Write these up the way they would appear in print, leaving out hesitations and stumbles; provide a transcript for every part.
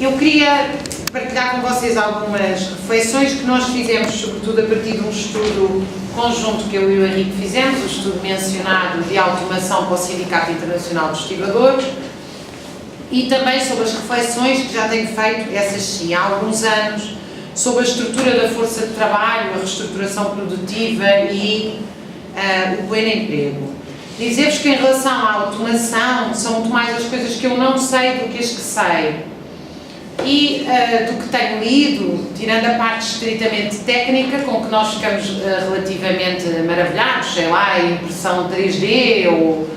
Eu queria partilhar com vocês algumas reflexões que nós fizemos, sobretudo a partir de um estudo conjunto que eu e o Henrique fizemos, o estudo mencionado de automação para o Sindicato Internacional dos Estibadores, e também sobre as reflexões que já tenho feito, essas sim, há alguns anos, sobre a estrutura da força de trabalho, a reestruturação produtiva e o pleno emprego. Dizer-vos que em relação à automação, são muito mais as coisas que eu não sei do que as que sei. E do que tenho lido, tirando a parte estritamente técnica, com que nós ficamos relativamente maravilhados, sei lá, a impressão 3D, ou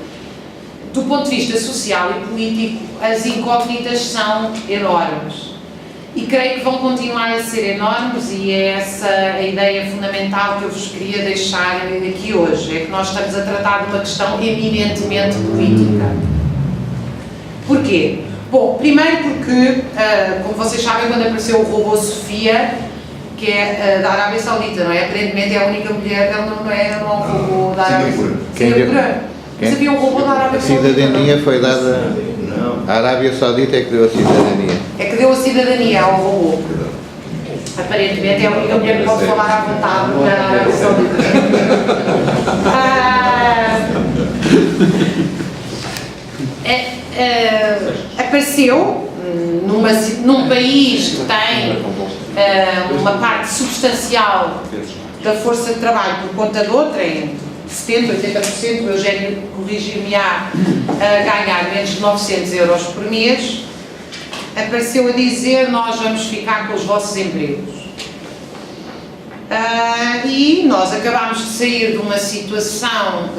do ponto de vista social e político, as incógnitas são enormes. E creio que vão continuar a ser enormes, e é essa a ideia fundamental que eu vos queria deixar aqui hoje, é que nós estamos a tratar de uma questão eminentemente política. Porquê? Bom, primeiro porque, como vocês sabem, quando apareceu o robô Sofia, que é da Arábia Saudita, não é? Aparentemente é a única mulher, ela não é um robô da Arábia Saudita. Sabia um robô da Arábia Saudita? A cidadania foi dada... A Arábia Saudita é que deu a cidadania. É que deu a cidadania ao robô. Aparentemente é a única mulher que pode falar à vontade na Arábia Saudita. Apareceu num país que tem uma parte substancial da força de trabalho por conta de outra, em 70%, 80%, o Eugénio corrigir-me-á, a ganhar menos de 900 euros por mês, apareceu a dizer: nós vamos ficar com os vossos empregos. E nós acabámos de sair de uma situação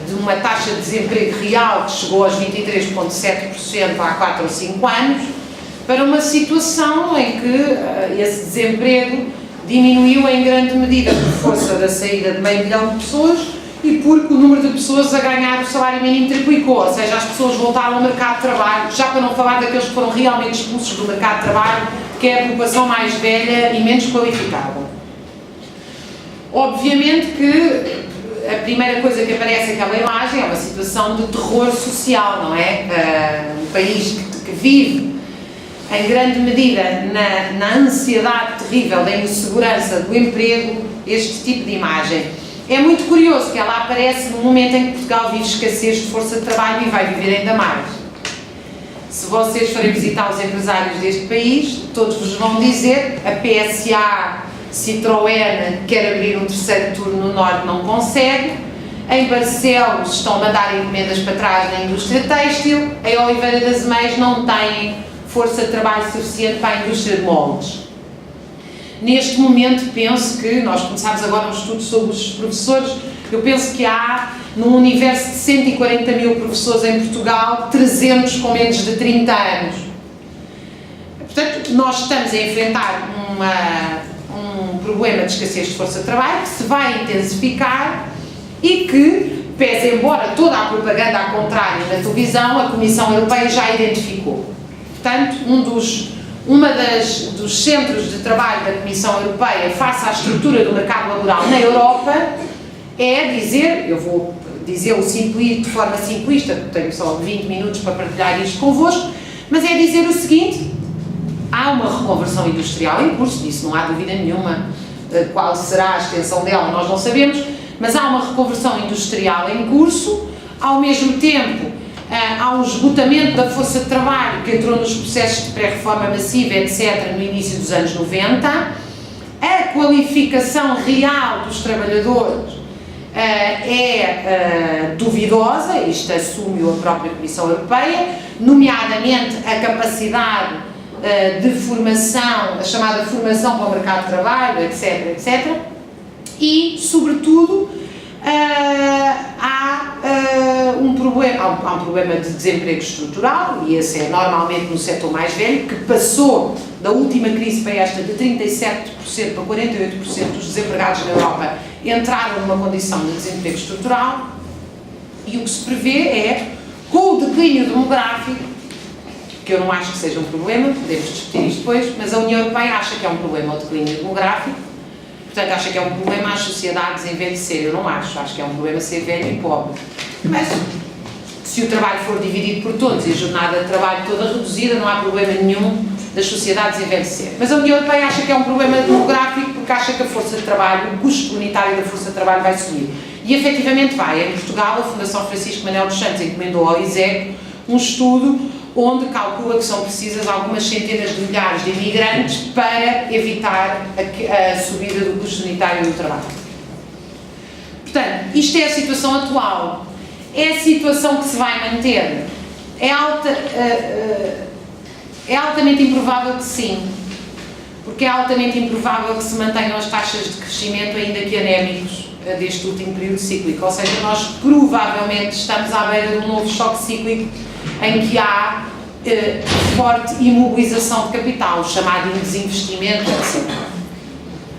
de uma taxa de desemprego real que chegou aos 23,7% há 4 ou 5 anos, para uma situação em que esse desemprego diminuiu em grande medida por força da saída de meio milhão de pessoas e porque o número de pessoas a ganhar o salário mínimo triplicou, ou seja, as pessoas voltaram ao mercado de trabalho, já para não falar daqueles que foram realmente expulsos do mercado de trabalho, que é a população mais velha e menos qualificada. Obviamente que a primeira coisa que aparece naquela imagem é uma situação de terror social, não é? Um país que vive em grande medida na ansiedade terrível da insegurança do emprego, este tipo de imagem. É muito curioso que ela aparece no momento em que Portugal vive escassez de força de trabalho e vai viver ainda mais. Se vocês forem visitar os empresários deste país, todos vos vão dizer: a PSA, Citroën quer abrir um terceiro turno no Norte, não consegue. Em Barcelos estão a mandar encomendas para trás na indústria têxtil. Em Oliveira das Meias não têm força de trabalho suficiente para a indústria de moldes. Neste momento penso que, nós começámos agora um estudo sobre os professores, eu penso que há, num universo de 140 mil professores em Portugal, 300 com menos de 30 anos. Portanto, nós estamos a enfrentar um problema de escassez de força de trabalho que se vai intensificar e que, pese embora toda a propaganda ao contrário na televisão, a Comissão Europeia já identificou. Portanto, dos centros de trabalho da Comissão Europeia face à estrutura do mercado laboral na Europa é dizer, eu vou dizê-lo de forma simplista, porque tenho só 20 minutos para partilhar isto convosco, mas é dizer o seguinte: há uma reconversão industrial em curso, disso não há dúvida nenhuma. Qual será a extensão dela nós não sabemos, mas há uma reconversão industrial em curso. Ao mesmo tempo, há um esgotamento da força de trabalho que entrou nos processos de pré-reforma massiva, etc., no início dos anos 90. A qualificação real dos trabalhadores é duvidosa, isto assume a própria Comissão Europeia, nomeadamente a capacidade de formação, a chamada formação para o mercado de trabalho, etc., etc. E, sobretudo, há um problema de desemprego estrutural, e esse é normalmente no setor mais velho, que passou da última crise para esta de 37% para 48% dos desempregados na Europa entraram numa condição de desemprego estrutural, e o que se prevê é, com o declínio demográfico, que eu não acho que seja um problema, podemos discutir isto depois, mas a União Europeia acha que é um problema o declínio demográfico, portanto acha que é um problema às sociedades envelhecer. Eu não acho que é um problema ser velho e pobre. Mas se o trabalho for dividido por todos e a jornada de trabalho toda reduzida, não há problema nenhum das sociedades envelhecer. Mas a União Europeia acha que é um problema demográfico porque acha que a força de trabalho, o custo unitário da força de trabalho vai subir. E efetivamente vai. Em Portugal, a Fundação Francisco Manuel dos Santos encomendou ao ISEC um estudo onde calcula que são precisas algumas centenas de milhares de imigrantes para evitar a subida do custo unitário do trabalho. Portanto, isto é a situação atual. É a situação que se vai manter. É altamente improvável que sim, porque é altamente improvável que se mantenham as taxas de crescimento, ainda que anémicos, deste último período cíclico. Ou seja, nós provavelmente estamos à beira de um novo choque cíclico em que há forte imobilização de capital, chamado desinvestimento, etc.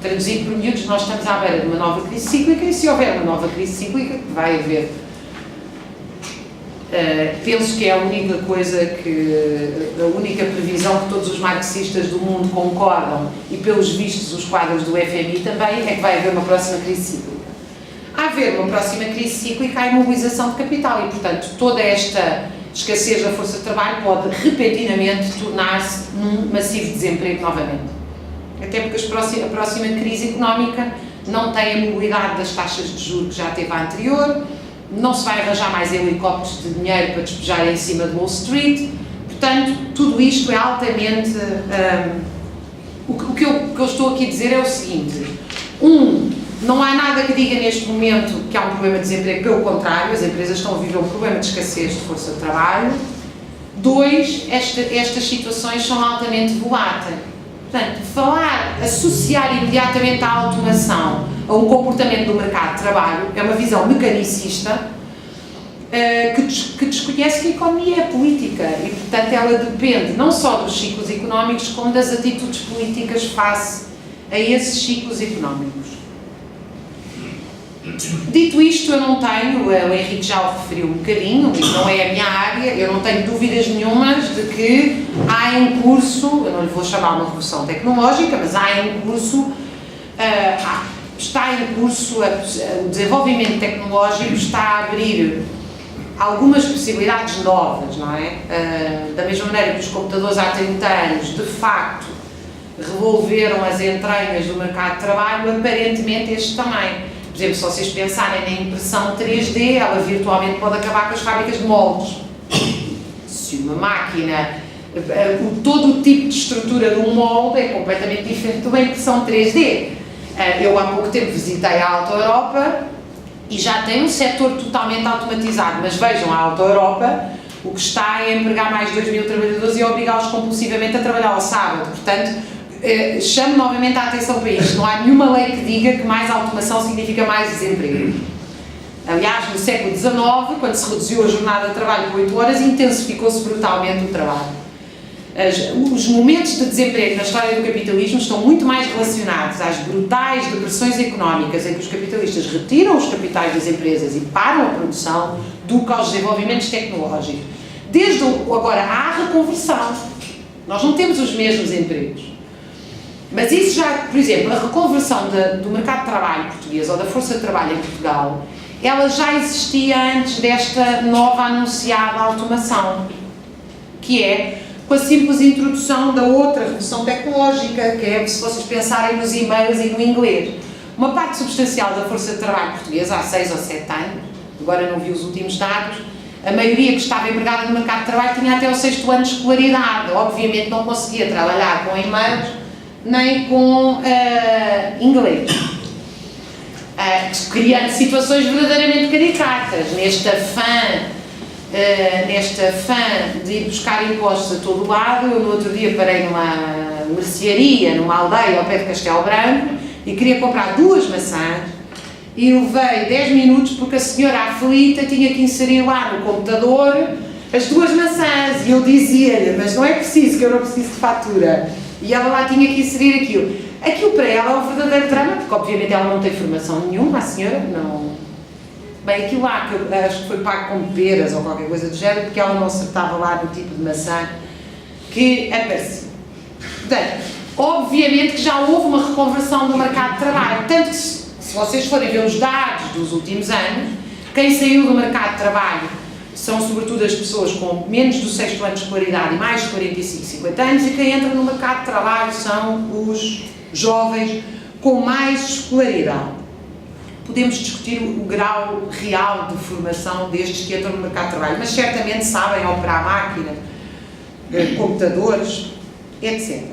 Traduzido por miúdos, nós estamos à beira de uma nova crise cíclica e se houver uma nova crise cíclica, que vai haver, penso que é a única previsão que todos os marxistas do mundo concordam e pelos vistos os quadros do FMI também, é que vai haver uma próxima crise cíclica. A haver uma próxima crise cíclica, há imobilização de capital e, portanto, toda esta escassez da força de trabalho pode repentinamente tornar-se num massivo desemprego novamente. Até porque a próxima crise económica não tem a mobilidade das taxas de juros que já teve a anterior, não se vai arranjar mais helicópteros de dinheiro para despejar em cima de Wall Street, portanto, tudo isto é altamente... O que eu estou aqui a dizer é o seguinte: não há nada que diga neste momento que há um problema de desemprego, pelo contrário, as empresas estão a viver um problema de escassez de força de trabalho. 2, estas situações são altamente voláteis. Portanto, associar imediatamente a automação a um comportamento do mercado de trabalho é uma visão mecanicista que desconhece que a economia é política e, portanto, ela depende não só dos ciclos económicos como das atitudes políticas face a esses ciclos económicos. Dito isto, eu não tenho, o Henrique já o referiu um bocadinho, não é a minha área, eu não tenho dúvidas nenhumas de que há em curso, eu não lhe vou chamar uma revolução tecnológica, mas está em curso, o desenvolvimento tecnológico está a abrir algumas possibilidades novas, não é? Da mesma maneira que os computadores há 30 anos, de facto, revolveram as entranhas do mercado de trabalho, aparentemente este também. Por exemplo, se vocês pensarem na impressão 3D, ela virtualmente pode acabar com as fábricas de moldes. Se uma máquina, todo o tipo de estrutura de um molde é completamente diferente de uma impressão 3D. Eu há pouco tempo visitei a Alta Europa e já tem um setor totalmente automatizado, mas vejam, a Alta Europa o que está é empregar mais 2.000 trabalhadores e obrigá-los compulsivamente a trabalhar ao sábado. Portanto, chamo novamente a atenção para isto. Não há nenhuma lei que diga que mais automação significa mais desemprego. Aliás, no século XIX, quando se reduziu a jornada de trabalho por 8 horas, intensificou-se brutalmente o trabalho. Os momentos de desemprego na história do capitalismo estão muito mais relacionados às brutais depressões económicas em que os capitalistas retiram os capitais das empresas e param a produção do que aos desenvolvimentos tecnológicos. Desde agora, há reconversão. Nós não temos os mesmos empregos. Mas isso já, por exemplo, a reconversão do mercado de trabalho português ou da força de trabalho em Portugal, ela já existia antes desta nova anunciada automação, que é com a simples introdução da outra revolução tecnológica, que é, se vocês pensarem nos e-mails e no inglês. Uma parte substancial da força de trabalho portuguesa, há 6 ou 7 anos, agora não vi os últimos dados, a maioria que estava empregada no mercado de trabalho tinha até o 6º ano de escolaridade, obviamente não conseguia trabalhar com e-mails nem com inglês, criando situações verdadeiramente caricatas, neste afã de ir buscar impostos a todo lado. Eu no outro dia parei numa mercearia, numa aldeia ao pé de Castelo Branco e queria comprar 2 maçãs e levei 10 minutos porque a senhora aflita tinha que inserir lá no computador as 2 maçãs e eu dizia-lhe, mas não é preciso, que eu não preciso de fatura. E ela lá tinha que inserir aquilo. Aquilo para ela é um verdadeiro drama, porque obviamente ela não tem formação nenhuma, a senhora não... Bem, aquilo lá, que eu acho que foi pago com peras ou qualquer coisa do género, porque ela não acertava lá no tipo de maçã que aparecia. Portanto, obviamente que já houve uma reconversão do mercado de trabalho, tanto que se vocês forem ver os dados dos últimos anos, quem saiu do mercado de trabalho são sobretudo as pessoas com menos do 6º ano de escolaridade e mais de 45, 50 anos, e quem entra no mercado de trabalho são os jovens com mais escolaridade. Podemos discutir o grau real de formação destes que entram no mercado de trabalho, mas certamente sabem operar máquinas, computadores, etc.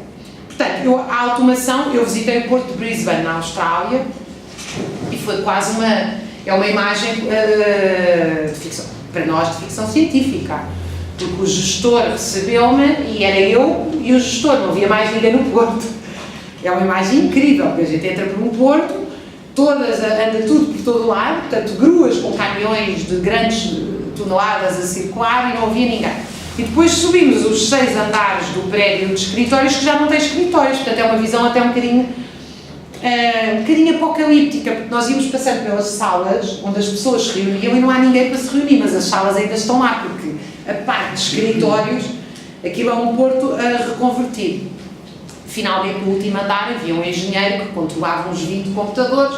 Portanto, a automação, eu visitei o Porto de Brisbane, na Austrália, e foi quase uma imagem de ficção, para nós, de ficção científica, porque o gestor recebeu-me e era eu e o gestor, não havia mais ninguém no Porto. É uma imagem incrível, porque a gente entra por um porto, anda tudo por todo lado, portanto, gruas com caminhões de grandes toneladas a circular e não havia ninguém. E depois subimos os 6 andares do prédio de escritórios, que já não tem escritórios, portanto é uma visão até um bocadinho apocalíptica, porque nós íamos passando pelas salas onde as pessoas se reuniam e não há ninguém para se reunir, mas as salas ainda estão lá, porque a parte de escritórios, aquilo é um porto a reconvertir. Finalmente, no último andar, havia um engenheiro que controlava uns 20 computadores,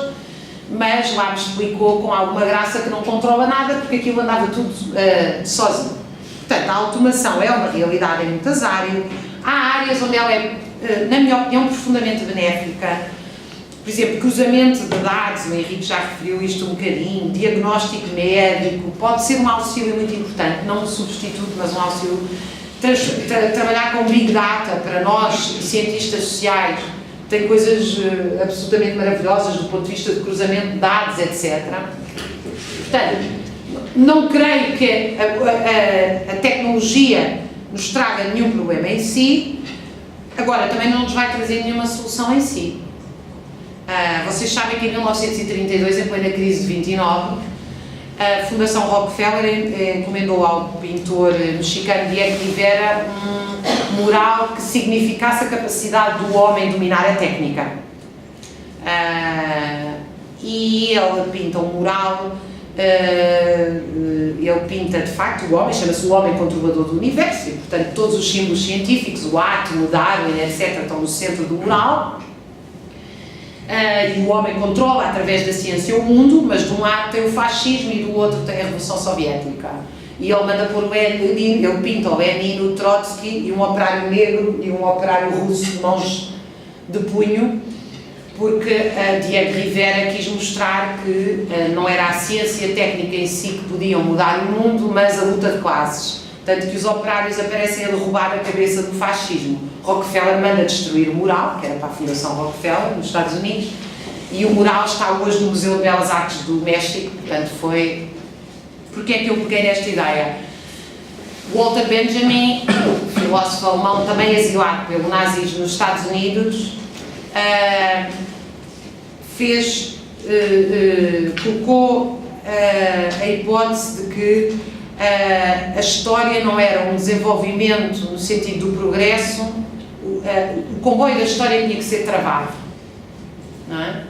mas lá me explicou com alguma graça que não controla nada, porque aquilo andava tudo sozinho. Portanto, a automação é uma realidade em muitas áreas. Há áreas onde ela é, na minha opinião, profundamente benéfica. Por exemplo, cruzamento de dados, o Henrique já referiu isto um bocadinho, diagnóstico médico, pode ser um auxílio muito importante, não um substituto, mas um auxílio. Trabalhar com Big Data, para nós, cientistas sociais, tem coisas absolutamente maravilhosas do ponto de vista de cruzamento de dados, etc. Portanto, não creio que a tecnologia nos traga nenhum problema em si, agora também não nos vai trazer nenhuma solução em si. Vocês sabem que em 1932, em plena crise de 29, a Fundação Rockefeller encomendou ao pintor mexicano Diego Rivera um mural que significasse a capacidade do homem dominar a técnica. E ele pinta um mural, ele pinta de facto o homem, chama-se o homem controlador do universo, e portanto todos os símbolos científicos, o átomo, o Darwin, etc., estão no centro do mural. E o homem controla através da ciência o mundo, mas de um lado tem o fascismo e do outro tem a Revolução Soviética. E ele manda pôr o Lenin, ele pinta o Lenin, o Trotsky e um operário negro e um operário russo de mãos de punho, porque Diego Rivera quis mostrar que não era a ciência e a técnica em si que podiam mudar o mundo, mas a luta de classes. Tanto que os operários aparecem a derrubar a cabeça do fascismo. Rockefeller manda destruir o mural, que era para a Fundação Rockefeller, nos Estados Unidos, e o mural está hoje no Museu de Belas Artes do México, portanto foi... Porquê é que eu peguei nesta ideia? Walter Benjamin, filósofo alemão, também exilado pelo nazismo nos Estados Unidos, colocou a hipótese de que a história não era um desenvolvimento no sentido do progresso, o comboio da história tinha que ser travado, não é?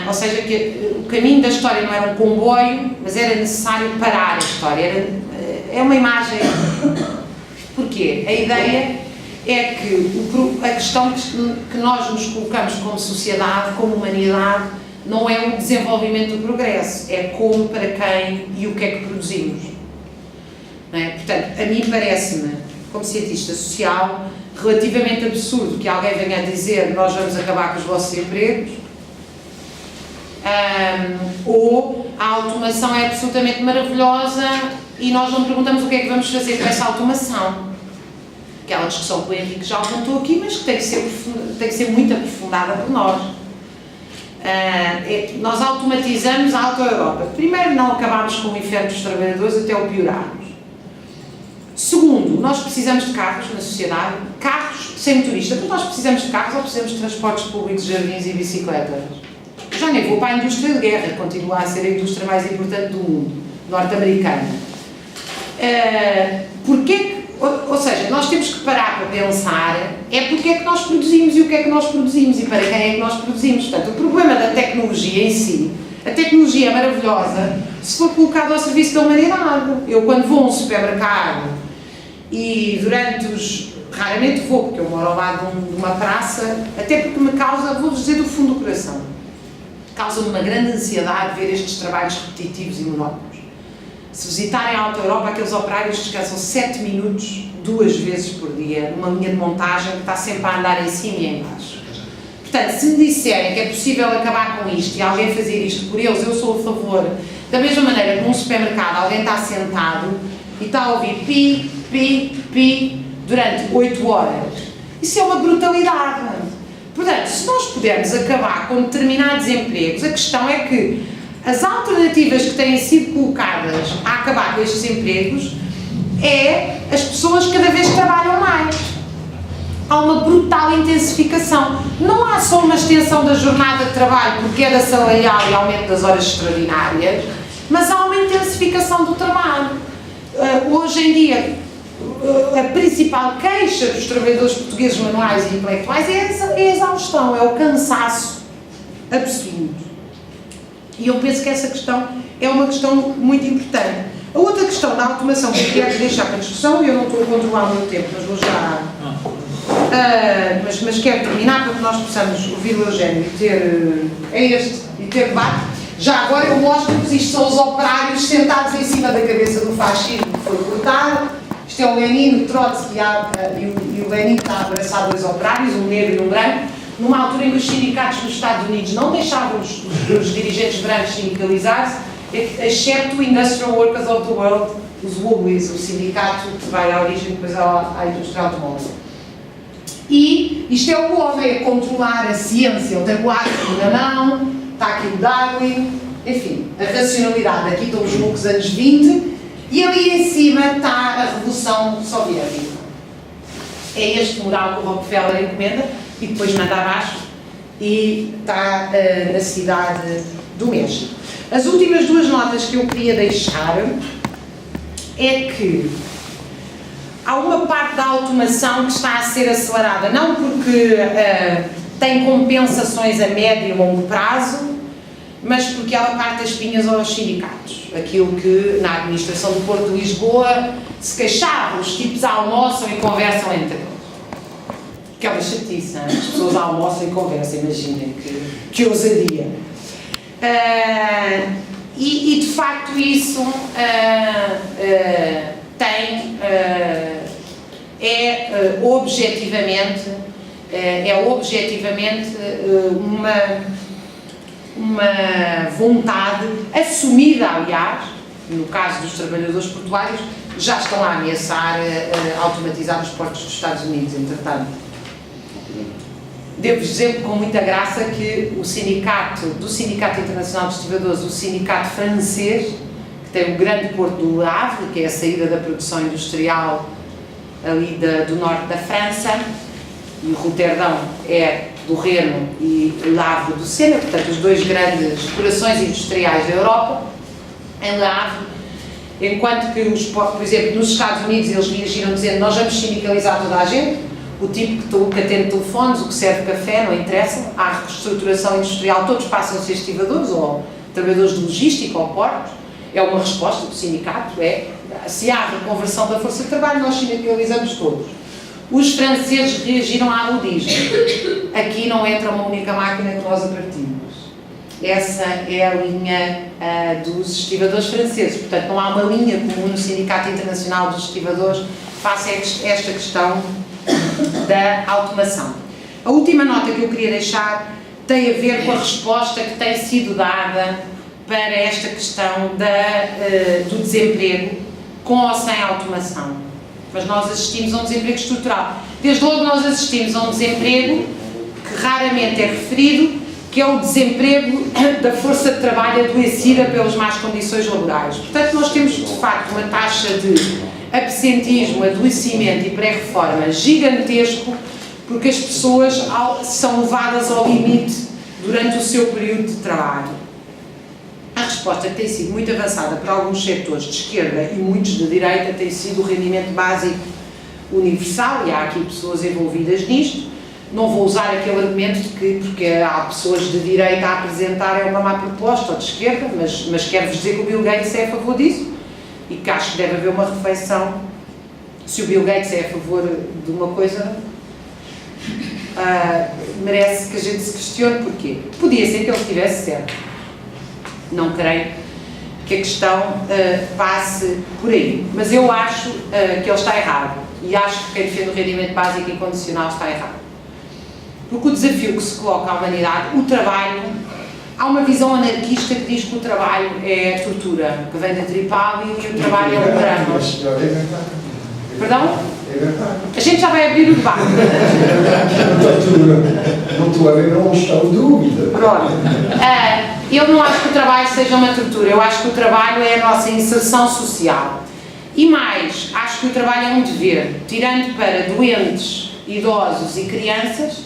Ou seja, que o caminho da história não era um comboio, mas era necessário parar a história. É uma imagem. Porquê? A ideia é que a questão que nós nos colocamos como sociedade, como humanidade, não é o desenvolvimento do progresso, é como, para quem e o que é que produzimos. Não é? Portanto, a mim parece-me, como cientista social, relativamente absurdo que alguém venha a dizer nós vamos acabar com os vossos empregos, ou a automação é absolutamente maravilhosa e nós não perguntamos o que é que vamos fazer com essa automação. Aquela discussão que o Henrique já apontou aqui, mas que tem que ser muito aprofundada por nós. Nós automatizamos a Auto-Europa. Primeiro, não acabámos com o inferno dos trabalhadores, até o piorarmos. Segundo, nós precisamos de carros na sociedade, carros sem motorista, porque nós precisamos de carros ou precisamos de transportes públicos, jardins e bicicletas. Já nem vou para a indústria de guerra, que continua a ser a indústria mais importante do mundo, norte-americana. Ou seja, nós temos que parar para pensar porque é que nós produzimos e o que é que nós produzimos e para quem é que nós produzimos. Portanto, o problema da tecnologia em si, a tecnologia é maravilhosa se for colocada ao serviço da humanidade. Eu, quando vou a um supermercado e raramente vou, porque eu moro ao lado de uma praça, até porque me causa, vou-vos dizer do fundo do coração, causa-me uma grande ansiedade ver estes trabalhos repetitivos e monótonos. Se visitarem a Alta Europa, aqueles operários descansam 7 minutos, 2 vezes por dia, numa linha de montagem que está sempre a andar em cima e em baixo. Portanto, se me disserem que é possível acabar com isto e alguém fazer isto por eles, eu sou a favor. Da mesma maneira que num supermercado alguém está sentado e está a ouvir pi, pi, pi durante 8 horas. Isso é uma brutalidade. Portanto, se nós pudermos acabar com determinados empregos, a questão é que as alternativas que têm sido colocadas a acabar com estes empregos é as pessoas cada vez trabalham mais. Há uma brutal intensificação. Não há só uma extensão da jornada de trabalho por queda salarial e aumento das horas extraordinárias, mas há uma intensificação do trabalho. Hoje em dia, a principal queixa dos trabalhadores portugueses manuais e intelectuais é a exaustão, é o cansaço absoluto. E eu penso que essa questão é uma questão muito importante. A outra questão da automação que eu quero deixar para a discussão, e eu não estou a controlar o meu tempo, mas vou já... mas quero terminar para que nós possamos ouvir o Eugénio e ter debate. Já agora eu mostro-vos, isto são os operários sentados em cima da cabeça do fascismo que foi cortado. Isto é o Lenin, o Trotsky e o Lenin está a abraçar 2 operários, um negro e um branco, numa altura em que os sindicatos nos Estados Unidos não deixavam os dirigentes brancos sindicalizar-se, exceto o Industrial Workers of the World, os WOBWIs, o sindicato que vai à origem depois à indústria automóvel. E isto é o homem a controlar a ciência, ele tem o átomo na mão, está aqui o Darwin, enfim, a racionalidade. Aqui estão os loucos anos 20 e ali em cima está a Revolução Soviética. É este mural que o Rockefeller encomenda e depois manda abaixo e está na cidade do México. As últimas 2 notas que eu queria deixar é que há uma parte da automação que está a ser acelerada, não porque tem compensações a médio e longo prazo, mas porque ela parte as espinhas aos sindicatos. Aquilo que na administração do Porto de Lisboa se queixavam, os tipos almoçam e conversam entre eles. Que é uma chatice, não é? As pessoas almoçam e conversam, imaginem que ousadia. E de facto isso é objetivamente uma vontade assumida, aliás, no caso dos trabalhadores portuários, já estão a ameaçar automatizar os portos dos Estados Unidos, entretanto. Devo dizer com muita graça que do Sindicato Internacional de Estivadores, o sindicato francês, que tem o grande porto do Le Havre, que é a saída da produção industrial ali do norte da França, e o Roterdão é do Reno e Le Havre do Sena, portanto os 2 grandes corações industriais da Europa, em Le Havre, enquanto que, por exemplo, nos Estados Unidos eles reagiram dizendo nós vamos sindicalizar toda a gente, o tipo que atende telefones, o que serve café, não interessa, há reestruturação industrial, todos passam a ser estivadores ou trabalhadores de logística ou portos, é uma resposta do sindicato, se há reconversão da força de trabalho, nós sindicalizamos todos. Os franceses reagiram à ludismo. Aqui não entra uma única máquina que nós a partimos. Essa é a linha dos estivadores franceses. Portanto, não há uma linha comum no Sindicato Internacional dos Estivadores face a esta questão da automação. A última nota que eu queria deixar tem a ver com a resposta que tem sido dada para esta questão do desemprego com ou sem automação. Mas nós assistimos a um desemprego estrutural. Desde logo nós assistimos a um desemprego que raramente é referido, que é o desemprego da força de trabalho adoecida pelas más condições laborais. Portanto, nós temos de facto uma taxa de absentismo, adoecimento e pré-reforma gigantesco, porque as pessoas são levadas ao limite durante o seu período de trabalho. A resposta que tem sido muito avançada para alguns setores de esquerda e muitos de direita tem sido o rendimento básico universal, e há aqui pessoas envolvidas nisto. Não vou usar aquele argumento de que, porque há pessoas de direita a apresentarem uma má proposta, ou de esquerda, mas quero-vos dizer que o Bill Gates é a favor disso, e que acho que deve haver uma reflexão se o Bill Gates é a favor de uma coisa, merece que a gente se questione porquê. Podia ser que ele estivesse certo. Não creio que que a questão passe por aí. Mas eu acho que ele está errado. E acho que quem defende o rendimento básico e condicional está errado. Porque o desafio que se coloca à humanidade, o trabalho, há uma visão anarquista que diz que o trabalho é tortura, que vem da Tripali e o trabalho é um drama. Perdão? É verdade. A gente já vai abrir o debate. Não estou a ver onde está o dúvida. Pronto. Eu não acho que o trabalho seja uma tortura, eu acho que o trabalho é a nossa inserção social. E mais, acho que o trabalho é um dever, tirando para doentes, idosos e crianças,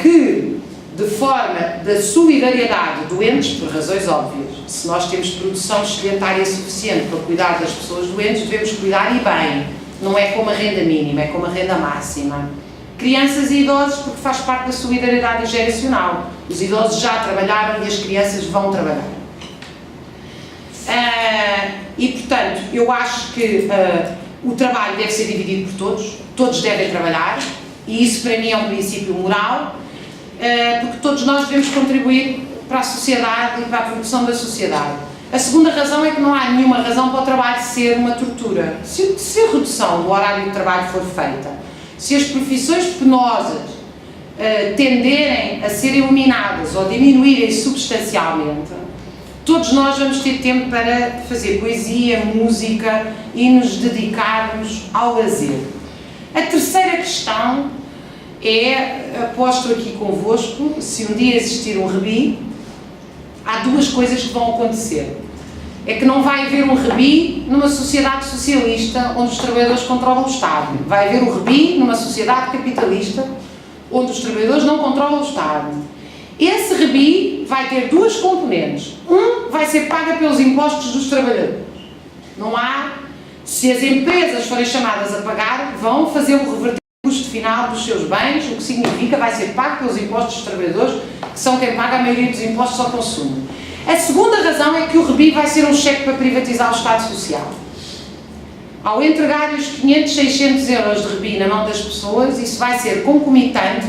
que, de forma da solidariedade, doentes por razões óbvias, se nós temos produção sedentária suficiente para cuidar das pessoas doentes, devemos cuidar e bem, não é como a renda mínima, é como a renda máxima. Crianças e idosos, porque faz parte da solidariedade geracional. Os idosos já trabalharam e as crianças vão trabalhar. E, portanto, eu acho que o trabalho deve ser dividido por todos devem trabalhar, e isso para mim é um princípio moral, porque todos nós devemos contribuir para a sociedade e para a produção da sociedade. A segunda razão é que não há nenhuma razão para o trabalho ser uma tortura. Se a redução do horário de trabalho for feita, se as profissões penosas tenderem a ser eliminadas ou diminuírem substancialmente, todos nós vamos ter tempo para fazer poesia, música e nos dedicarmos ao lazer. A terceira questão é, aposto aqui convosco, se um dia existir um REBI, há duas coisas que vão acontecer. É que não vai haver um REBI numa sociedade socialista onde os trabalhadores controlam o Estado. Vai haver um REBI numa sociedade capitalista onde os trabalhadores não controlam o Estado. Esse REBI vai ter duas componentes. Vai ser paga pelos impostos dos trabalhadores. Não há... Se as empresas forem chamadas a pagar, vão fazer o reverter o custo final dos seus bens, o que significa vai ser pago pelos impostos dos trabalhadores, que são quem paga a maioria dos impostos ao consumo. A segunda razão é que o REBI vai ser um cheque para privatizar o Estado Social. Ao entregar os 500, 600 euros de REBI na mão das pessoas, isso vai ser concomitante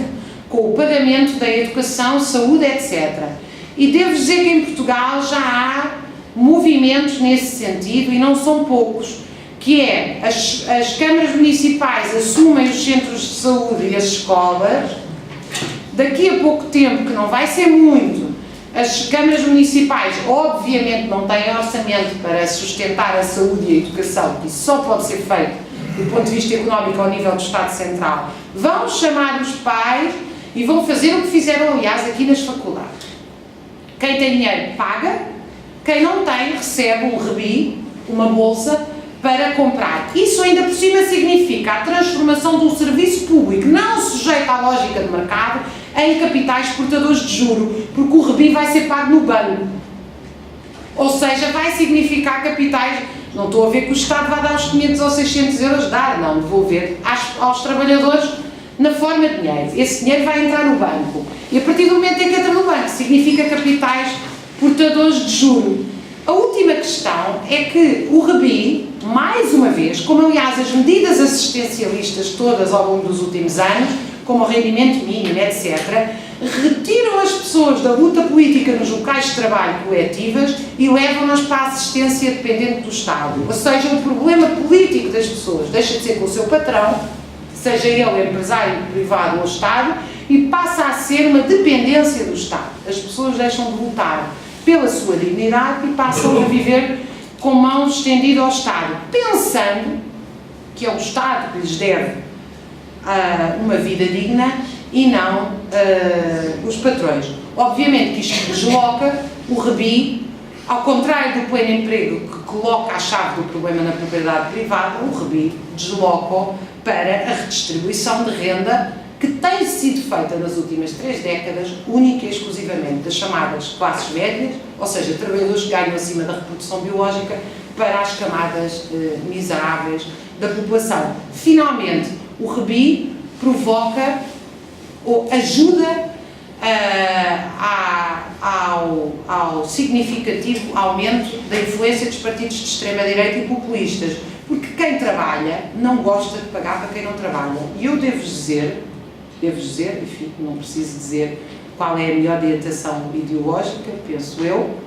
com o pagamento da educação, saúde, etc. E devo dizer que em Portugal já há movimentos nesse sentido, e não são poucos, que é, as câmaras municipais assumem os centros de saúde e as escolas, daqui a pouco tempo, que não vai ser muito, as câmaras municipais obviamente não têm orçamento para sustentar a saúde e a educação, que isso só pode ser feito do ponto de vista económico ao nível do Estado Central, vão chamar os pais e vão fazer o que fizeram, aliás, aqui nas faculdades. Quem tem dinheiro paga, quem não tem recebe um REBI, uma bolsa, para comprar. Isso ainda por cima significa a transformação de um serviço público não sujeito à lógica de mercado em capitais portadores de juro, porque o REBI vai ser pago no banco. Ou seja, vai significar capitais... Não estou a ver que o Estado vai dar os 500 ou 600 euros, não, devolver aos trabalhadores na forma de dinheiro. Esse dinheiro vai entrar no banco. E a partir do momento em que entra no banco, significa capitais portadores de juro. A última questão é que o REBI, mais uma vez, como aliás as medidas assistencialistas todas ao longo dos últimos anos, como o rendimento mínimo, etc., retiram as pessoas da luta política nos locais de trabalho coletivas e levam-nas para a assistência dependente do Estado. Ou seja, o problema político das pessoas deixa de ser com o seu patrão, seja ele empresário privado ou Estado, e passa a ser uma dependência do Estado. As pessoas deixam de lutar pela sua dignidade e passam a viver com mãos estendidas ao Estado, pensando que é o Estado que lhes deve uma vida digna e não os patrões. Obviamente que isto desloca o REBI, ao contrário do pleno emprego que coloca a chave do problema na propriedade privada, o REBI desloca-o para a redistribuição de renda que tem sido feita nas últimas 3 décadas, única e exclusivamente das chamadas classes médias, ou seja, trabalhadores que ganham acima da reprodução biológica, para as camadas miseráveis da população. Finalmente, o REBI provoca ou ajuda ao significativo aumento da influência dos partidos de extrema-direita e populistas, porque quem trabalha não gosta de pagar para quem não trabalha. E eu devo dizer, enfim, não preciso dizer qual é a melhor orientação ideológica, penso eu,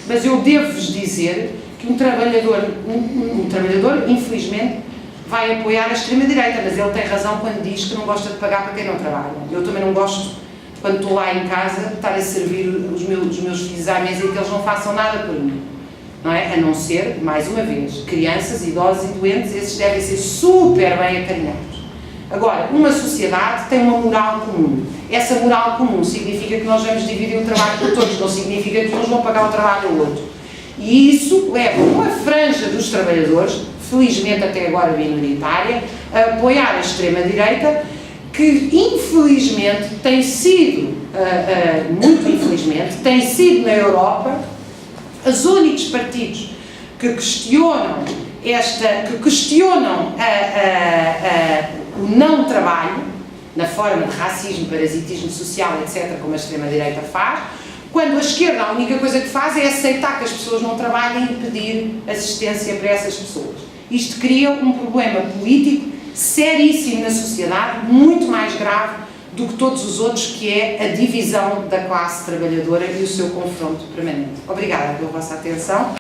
Mas eu devo-vos dizer que um trabalhador, infelizmente, vai apoiar a extrema-direita, mas ele tem razão quando diz que não gosta de pagar para quem não trabalha. Eu também não gosto, quando estou lá em casa, estar a servir os meus filhos à mesa e que eles não façam nada por mim. Não é? A não ser, mais uma vez, crianças, idosos e doentes, esses devem ser super bem acarinhados. Agora, uma sociedade tem uma moral comum. Essa moral comum significa que nós vamos dividir o trabalho por todos, não significa que uns vão pagar o trabalho ao outro. E isso leva uma franja dos trabalhadores, felizmente até agora minoritária, a apoiar a extrema-direita, que infelizmente tem sido, muito infelizmente, tem sido na Europa, os únicos partidos que questionam o não trabalho, na forma de racismo, parasitismo social, etc., como a extrema-direita faz, quando a esquerda a única coisa que faz é aceitar que as pessoas não trabalhem e pedir assistência para essas pessoas. Isto cria um problema político seríssimo na sociedade, muito mais grave do que todos os outros, que é a divisão da classe trabalhadora e o seu confronto permanente. Obrigada pela vossa atenção.